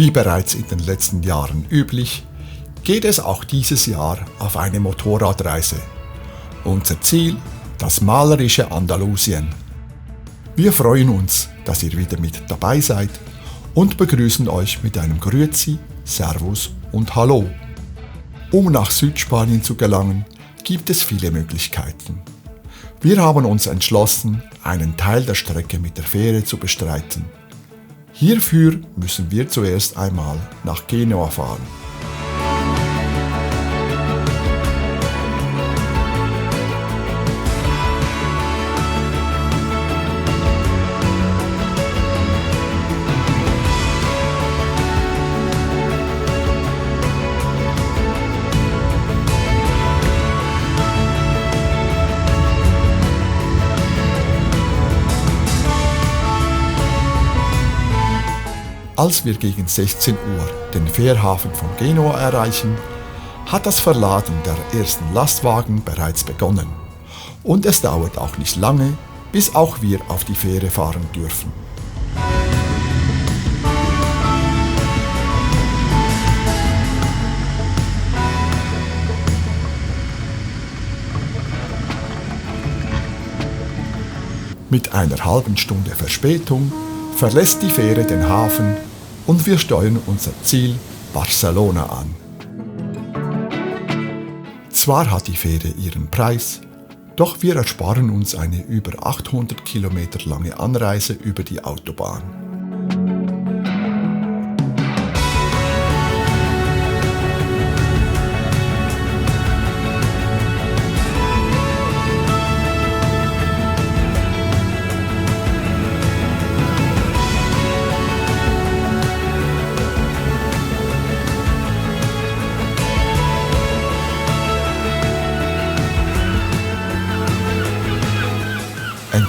Wie bereits in den letzten Jahren üblich, geht es auch dieses Jahr auf eine Motorradreise. Unser Ziel, das malerische Andalusien. Wir freuen uns, dass ihr wieder mit dabei seid und begrüßen euch mit einem Grüezi, Servus und Hallo. Um nach Südspanien zu gelangen, gibt es viele Möglichkeiten. Wir haben uns entschlossen, einen Teil der Strecke mit der Fähre zu bestreiten. Hierfür müssen wir zuerst einmal nach Genua fahren. Als wir gegen 16 Uhr den Fährhafen von Genua erreichen, hat das Verladen der ersten Lastwagen bereits begonnen. Und es dauert auch nicht lange, bis auch wir auf die Fähre fahren dürfen. Mit einer halben Stunde Verspätung verlässt die Fähre den Hafen und wir steuern unser Ziel Barcelona an. Zwar hat die Fähre ihren Preis, doch wir ersparen uns eine über 800 Kilometer lange Anreise über die Autobahn.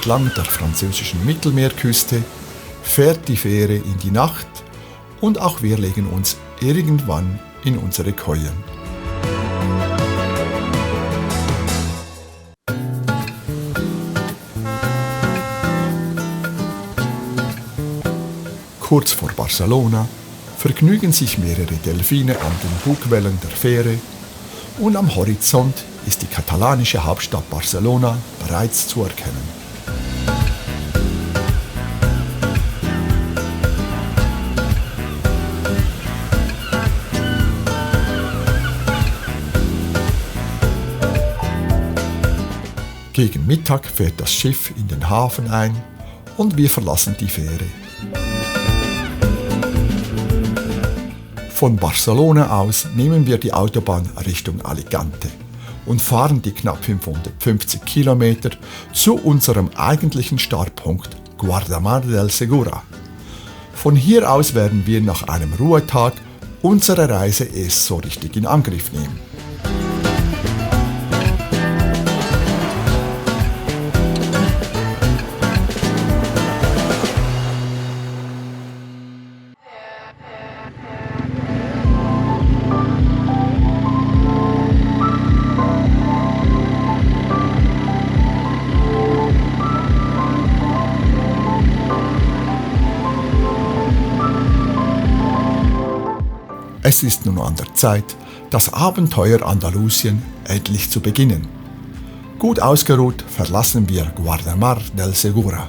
Entlang der französischen Mittelmeerküste fährt die Fähre in die Nacht und auch wir legen uns irgendwann in unsere Kojen. Kurz vor Barcelona vergnügen sich mehrere Delfine an den Bugwellen der Fähre und am Horizont ist die katalanische Hauptstadt Barcelona bereits zu erkennen. Gegen Mittag fährt das Schiff in den Hafen ein und wir verlassen die Fähre. Von Barcelona aus nehmen wir die Autobahn Richtung Alicante und fahren die knapp 550 Kilometer zu unserem eigentlichen Startpunkt Guardamar del Segura. Von hier aus werden wir nach einem Ruhetag unsere Reise erst so richtig in Angriff nehmen. Es ist nun an der Zeit, das Abenteuer Andalusien endlich zu beginnen. Gut ausgeruht verlassen wir Guardamar del Segura.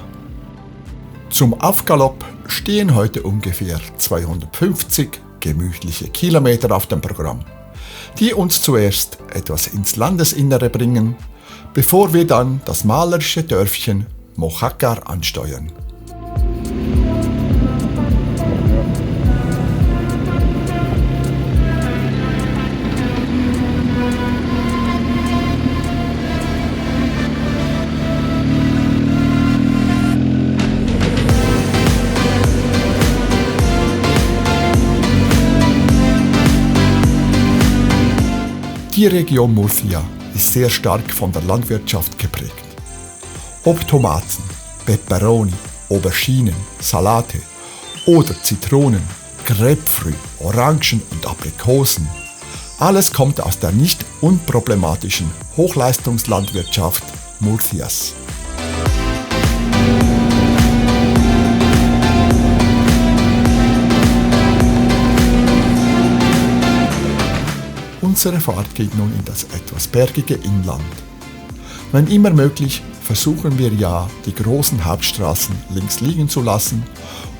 Zum Aufgalopp stehen heute ungefähr 250 gemütliche Kilometer auf dem Programm, die uns zuerst etwas ins Landesinnere bringen, bevor wir dann das malerische Dörfchen Mojácar ansteuern. Die Region Murcia ist sehr stark von der Landwirtschaft geprägt. Ob Tomaten, Peperoni, Auberginen, Salate oder Zitronen, Grapefruit, Orangen und Aprikosen, alles kommt aus der nicht unproblematischen Hochleistungslandwirtschaft Murcias. Unsere Fahrt geht nun in das etwas bergige Inland. Wenn immer möglich, versuchen wir ja, die großen Hauptstraßen links liegen zu lassen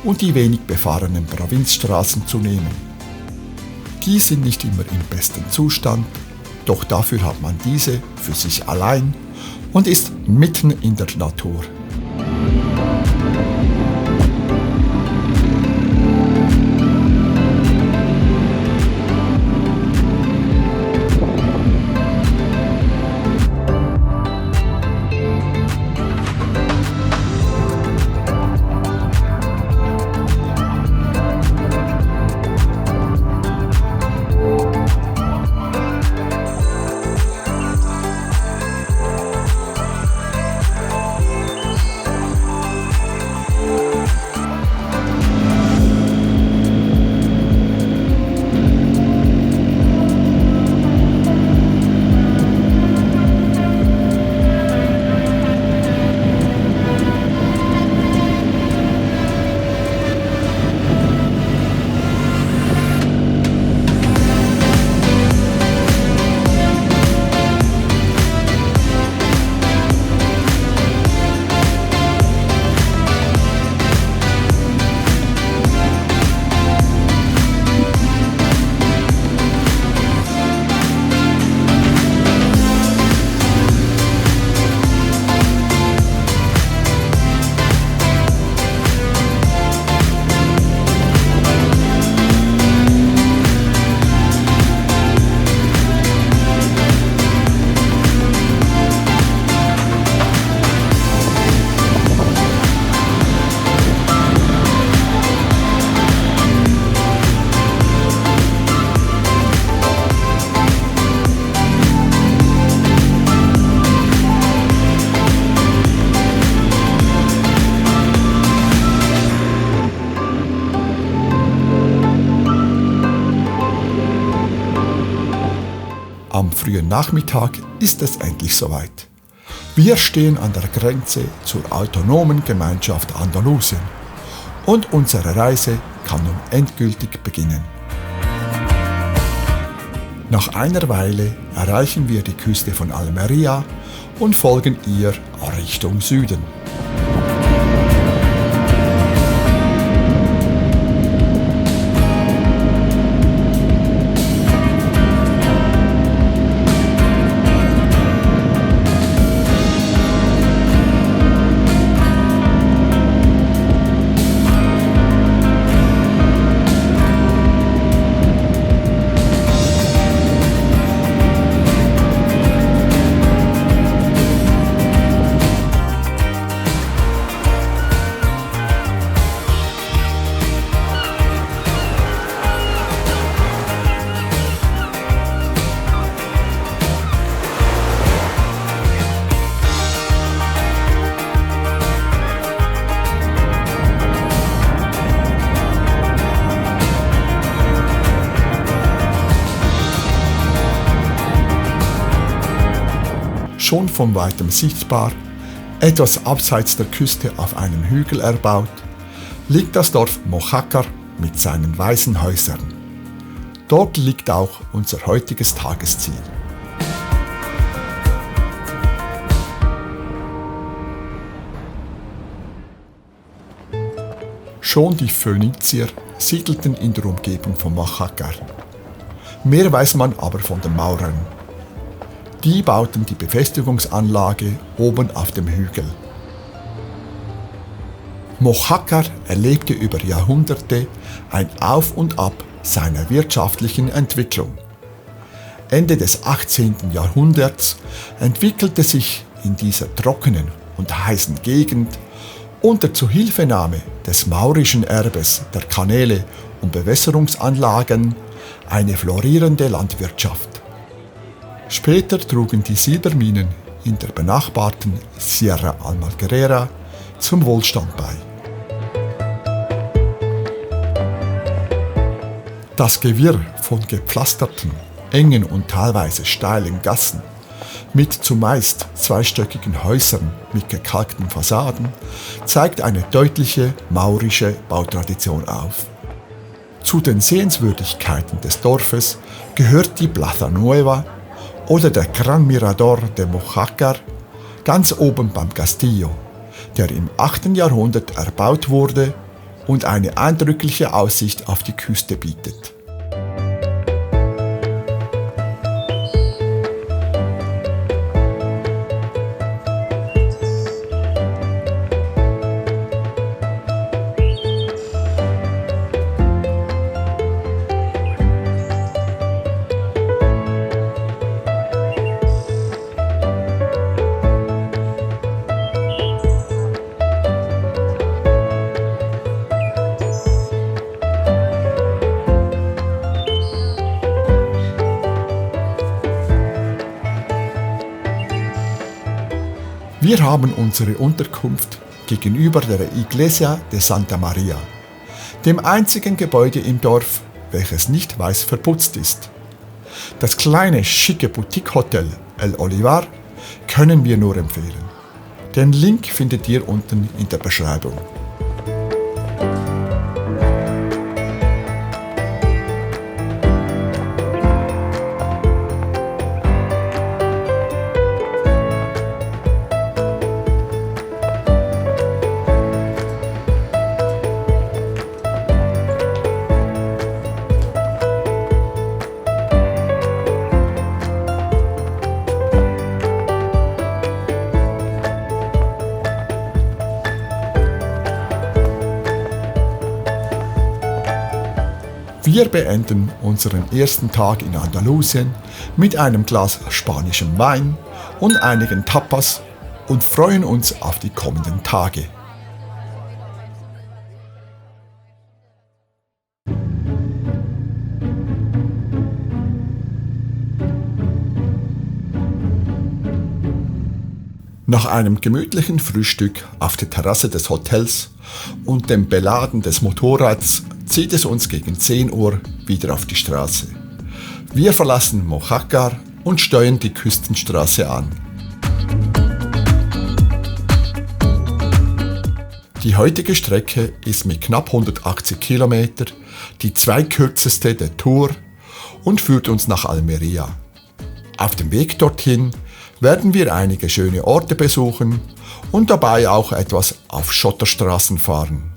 und die wenig befahrenen Provinzstraßen zu nehmen. Die sind nicht immer im besten Zustand, doch dafür hat man diese für sich allein und ist mitten in der Natur. Am frühen Nachmittag ist es endlich soweit. Wir stehen an der Grenze zur autonomen Gemeinschaft Andalusien und unsere Reise kann nun endgültig beginnen. Nach einer Weile erreichen wir die Küste von Almería und folgen ihr Richtung Süden. Schon von weitem sichtbar, etwas abseits der Küste auf einem Hügel erbaut, liegt das Dorf Mojácar mit seinen weißen Häusern. Dort liegt auch unser heutiges Tagesziel. Schon die Phönizier siedelten in der Umgebung von Mojácar. Mehr weiß man aber von den Maurern. Die bauten die Befestigungsanlage oben auf dem Hügel. Mojácar erlebte über Jahrhunderte ein Auf und Ab seiner wirtschaftlichen Entwicklung. Ende des 18. Jahrhunderts entwickelte sich in dieser trockenen und heißen Gegend unter Zuhilfenahme des maurischen Erbes der Kanäle und Bewässerungsanlagen eine florierende Landwirtschaft. Später trugen die Silberminen in der benachbarten Sierra Almagrera zum Wohlstand bei. Das Gewirr von gepflasterten, engen und teilweise steilen Gassen mit zumeist zweistöckigen Häusern mit gekalkten Fassaden zeigt eine deutliche maurische Bautradition auf. Zu den Sehenswürdigkeiten des Dorfes gehört die Plaza Nueva oder der Gran Mirador de Mojácar ganz oben beim Castillo, der im 8. Jahrhundert erbaut wurde und eine eindrückliche Aussicht auf die Küste bietet. Wir haben unsere Unterkunft gegenüber der Iglesia de Santa Maria, dem einzigen Gebäude im Dorf, welches nicht weiß verputzt ist. Das kleine, schicke Boutique-Hotel El Olivar können wir nur empfehlen. Den Link findet ihr unten in der Beschreibung. Wir beenden unseren ersten Tag in Andalusien mit einem Glas spanischem Wein und einigen Tapas und freuen uns auf die kommenden Tage. Nach einem gemütlichen Frühstück auf der Terrasse des Hotels und dem Beladen des Motorrads zieht es uns gegen 10 Uhr wieder auf die Straße. Wir verlassen Mojácar und steuern die Küstenstraße an. Die heutige Strecke ist mit knapp 180 Kilometer die zweitkürzeste der Tour und führt uns nach Almería. Auf dem Weg dorthin werden wir einige schöne Orte besuchen und dabei auch etwas auf Schotterstraßen fahren.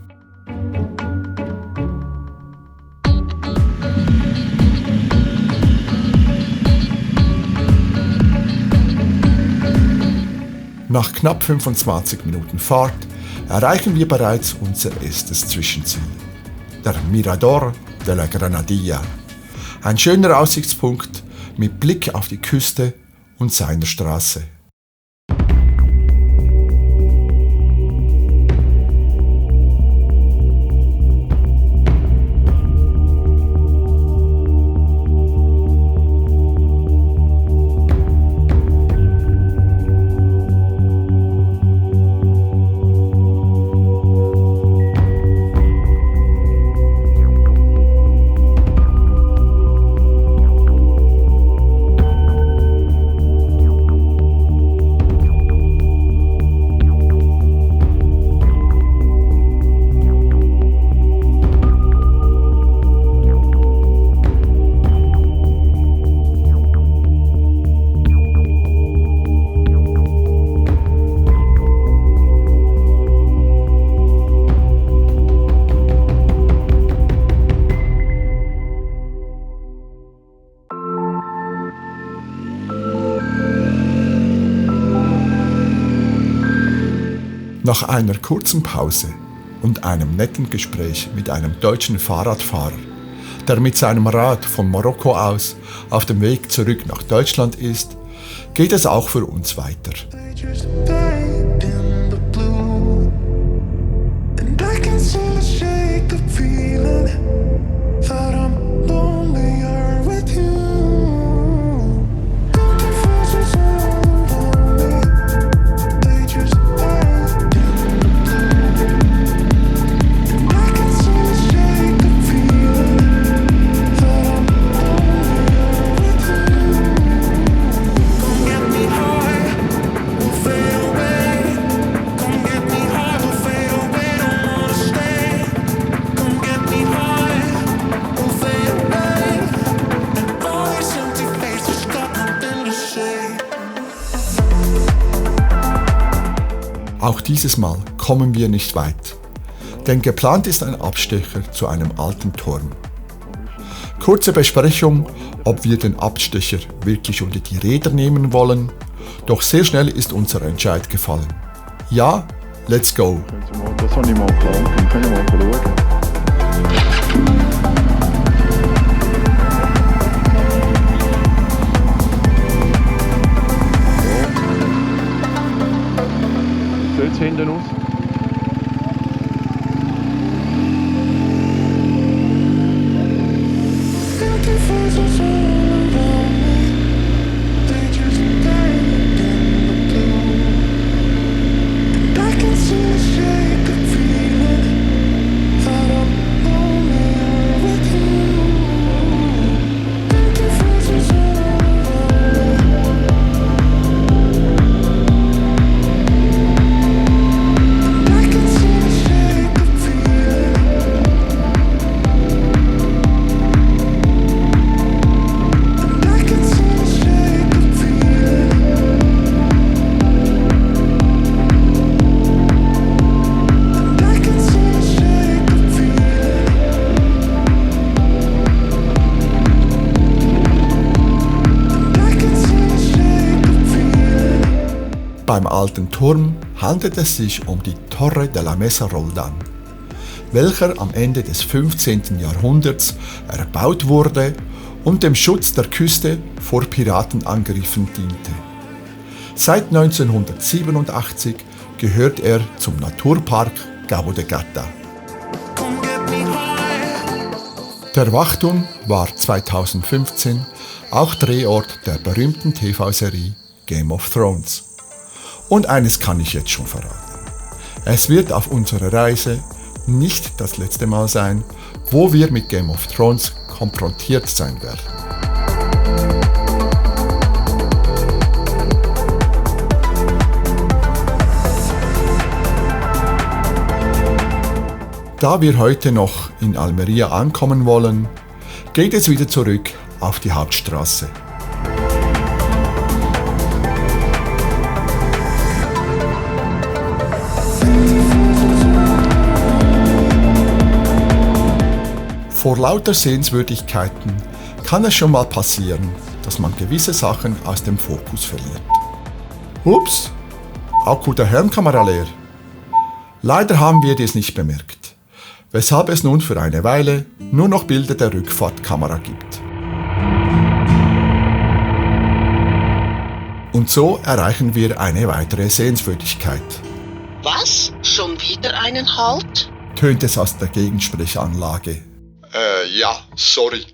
Nach knapp 25 Minuten Fahrt erreichen wir bereits unser erstes Zwischenziel, der Mirador de la Granadilla, ein schöner Aussichtspunkt mit Blick auf die Küste und seiner Straße. Nach einer kurzen Pause und einem netten Gespräch mit einem deutschen Fahrradfahrer, der mit seinem Rad von Marokko aus auf dem Weg zurück nach Deutschland ist, geht es auch für uns weiter. Away. Auch dieses Mal kommen wir nicht weit, denn geplant ist ein Abstecher zu einem alten Turm. Kurze Besprechung, ob wir den Abstecher wirklich unter die Räder nehmen wollen, doch sehr schnell ist unser Entscheid gefallen. Ja, let's go! Das habe ich mal geplant, können wir mal schauen. Wie sieht es hinten aus? Beim alten Turm handelt es sich um die Torre de la Mesa Roldan, welcher am Ende des 15. Jahrhunderts erbaut wurde und dem Schutz der Küste vor Piratenangriffen diente. Seit 1987 gehört er zum Naturpark Cabo de Gata. Der Wachturm war 2015 auch Drehort der berühmten TV-Serie Game of Thrones. Und eines kann ich jetzt schon verraten. Es wird auf unserer Reise nicht das letzte Mal sein, wo wir mit Game of Thrones konfrontiert sein werden. Da wir heute noch in Almería ankommen wollen, geht es wieder zurück auf die Hauptstraße. Vor lauter Sehenswürdigkeiten kann es schon mal passieren, dass man gewisse Sachen aus dem Fokus verliert. Ups, Akku der Helmkamera leer. Leider haben wir dies nicht bemerkt, weshalb es nun für eine Weile nur noch Bilder der Rückfahrtkamera gibt. Und so erreichen wir eine weitere Sehenswürdigkeit. Was? Schon wieder einen Halt? Tönt es aus der Gegensprechanlage. Ja, sorry.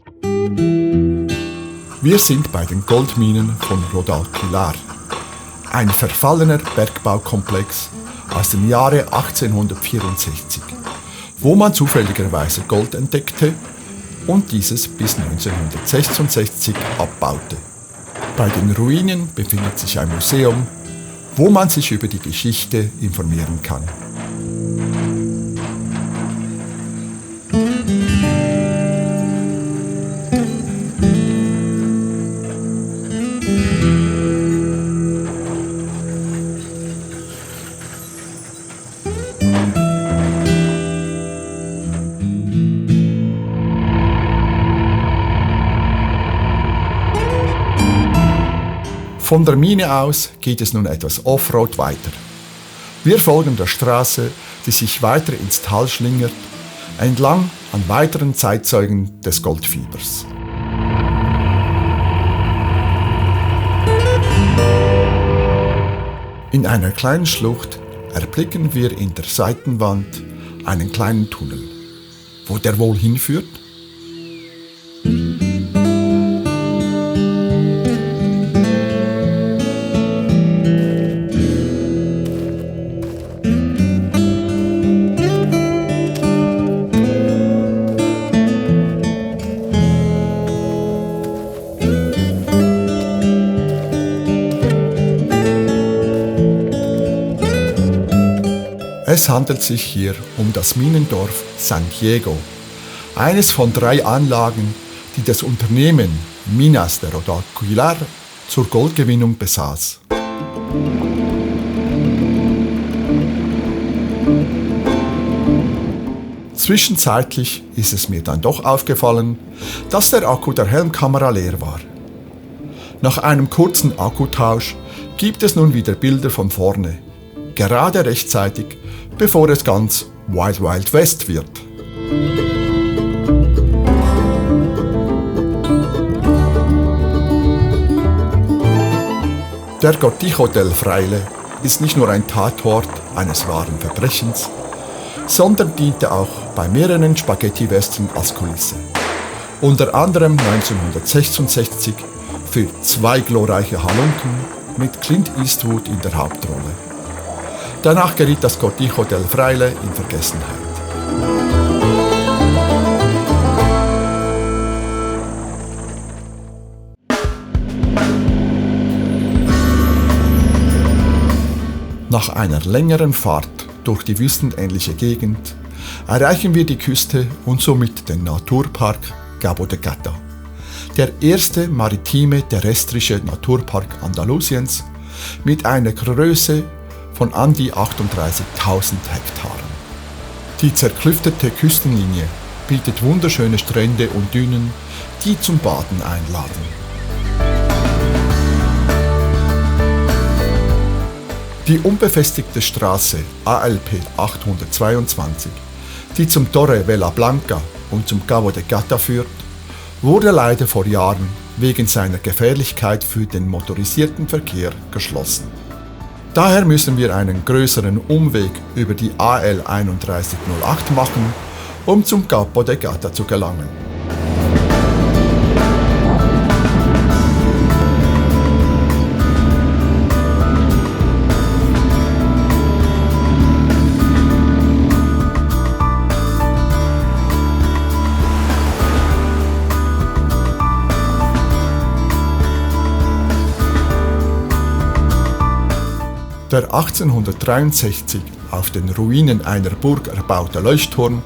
Wir sind bei den Goldminen von Rodalquilar, ein verfallener Bergbaukomplex aus dem Jahre 1864, wo man zufälligerweise Gold entdeckte und dieses bis 1966 abbaute. Bei den Ruinen befindet sich ein Museum, wo man sich über die Geschichte informieren kann. Von der Mine aus geht es nun etwas Offroad weiter. Wir folgen der Straße, die sich weiter ins Tal schlingert, entlang an weiteren Zeitzeugen des Goldfiebers. In einer kleinen Schlucht erblicken wir in der Seitenwand einen kleinen Tunnel. Wo der wohl hinführt? Es handelt sich hier um das Minendorf San Diego, eines von 3 Anlagen, die das Unternehmen Minas de Rodalquilar zur Goldgewinnung besaß. Zwischenzeitlich ist es mir dann doch aufgefallen, dass der Akku der Helmkamera leer war. Nach einem kurzen Akkutausch gibt es nun wieder Bilder von vorne, gerade rechtzeitig, bevor es ganz Wild Wild West wird. Der Cortijo del Fraile ist nicht nur ein Tatort eines wahren Verbrechens, sondern diente auch bei mehreren Spaghetti-Western als Kulisse. Unter anderem 1966 für 2 glorreiche Halunken mit Clint Eastwood in der Hauptrolle. Danach geriet das Cortijo del Fraile in Vergessenheit. Nach einer längeren Fahrt durch die wüstenähnliche Gegend erreichen wir die Küste und somit den Naturpark Cabo de Gata, der erste maritime terrestrische Naturpark Andalusiens mit einer Größe von an die 38.000 Hektaren. Die zerklüftete Küstenlinie bietet wunderschöne Strände und Dünen, die zum Baden einladen. Die unbefestigte Straße ALP 822, die zum Torre Vela Blanca und zum Cabo de Gata führt, wurde leider vor Jahren wegen seiner Gefährlichkeit für den motorisierten Verkehr geschlossen. Daher müssen wir einen größeren Umweg über die AL 3108 machen, um zum Cabo de Gata zu gelangen. Der 1863 auf den Ruinen einer Burg erbaute Leuchtturm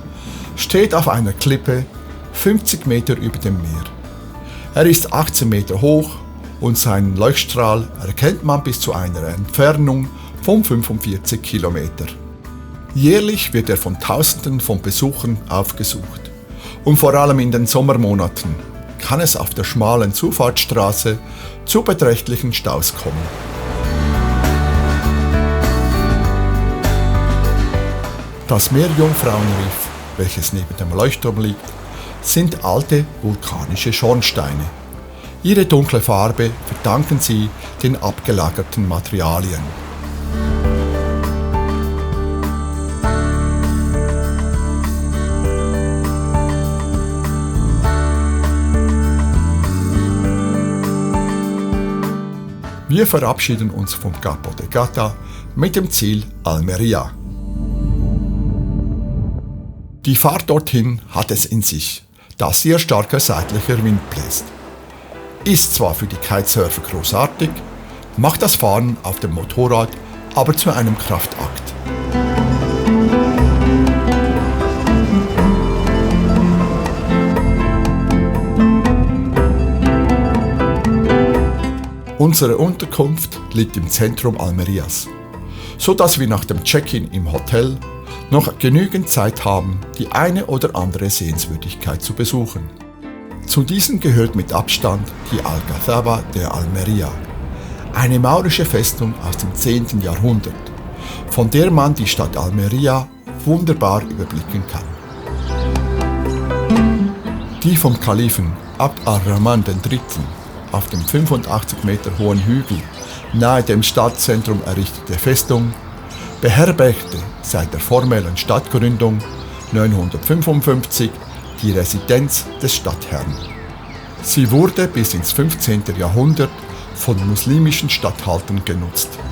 steht auf einer Klippe 50 Meter über dem Meer. Er ist 18 Meter hoch und seinen Leuchtstrahl erkennt man bis zu einer Entfernung von 45 Kilometer. Jährlich wird er von Tausenden von Besuchern aufgesucht und vor allem in den Sommermonaten kann es auf der schmalen Zufahrtsstraße zu beträchtlichen Staus kommen. Das Meerjungfrauenriff, welches neben dem Leuchtturm liegt, sind alte vulkanische Schornsteine. Ihre dunkle Farbe verdanken sie den abgelagerten Materialien. Wir verabschieden uns vom Cabo de Gata mit dem Ziel Almería. Die Fahrt dorthin hat es in sich, da sehr starker seitlicher Wind bläst. Ist zwar für die Kitesurfer großartig, macht das Fahren auf dem Motorrad aber zu einem Kraftakt. Unsere Unterkunft liegt im Zentrum Almerias, so dass wir nach dem Check-in im Hotel noch genügend Zeit haben, die eine oder andere Sehenswürdigkeit zu besuchen. Zu diesen gehört mit Abstand die Alcazaba de Almería, eine maurische Festung aus dem 10. Jahrhundert, von der man die Stadt Almería wunderbar überblicken kann. Die vom Kalifen Abd ar-Rahman III. Auf dem 85 Meter hohen Hügel nahe dem Stadtzentrum errichtete Festung beherbergte seit der formellen Stadtgründung 955 die Residenz des Stadtherrn. Sie wurde bis ins 15. Jahrhundert von muslimischen Statthaltern genutzt. –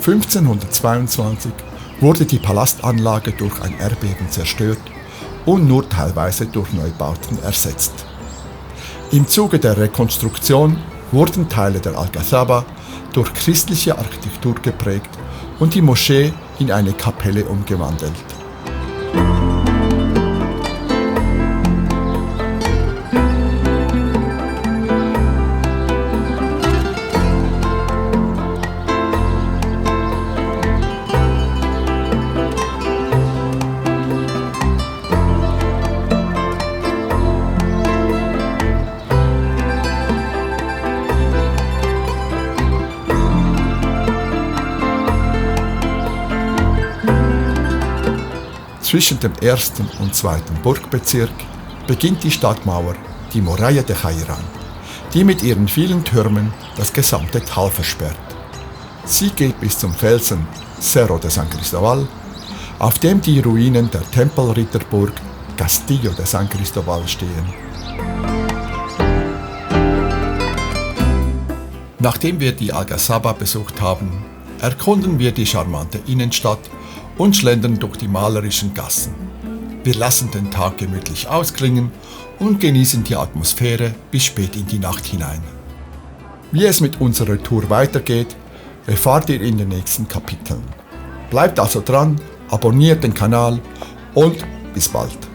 1522 wurde die Palastanlage durch ein Erdbeben zerstört und nur teilweise durch Neubauten ersetzt. Im Zuge der Rekonstruktion wurden Teile der Alcazaba durch christliche Architektur geprägt und die Moschee in eine Kapelle umgewandelt. Zwischen dem ersten und zweiten Burgbezirk beginnt die Stadtmauer, die Muralla de Jairan, die mit ihren vielen Türmen das gesamte Tal versperrt. Sie geht bis zum Felsen Cerro de San Cristóbal, auf dem die Ruinen der Tempelritterburg Castillo de San Cristóbal stehen. Nachdem wir die Algazaba besucht haben, erkunden wir die charmante Innenstadt und schlendern durch die malerischen Gassen. Wir lassen den Tag gemütlich ausklingen und genießen die Atmosphäre bis spät in die Nacht hinein. Wie es mit unserer Tour weitergeht, erfahrt ihr in den nächsten Kapiteln. Bleibt also dran, abonniert den Kanal und bis bald.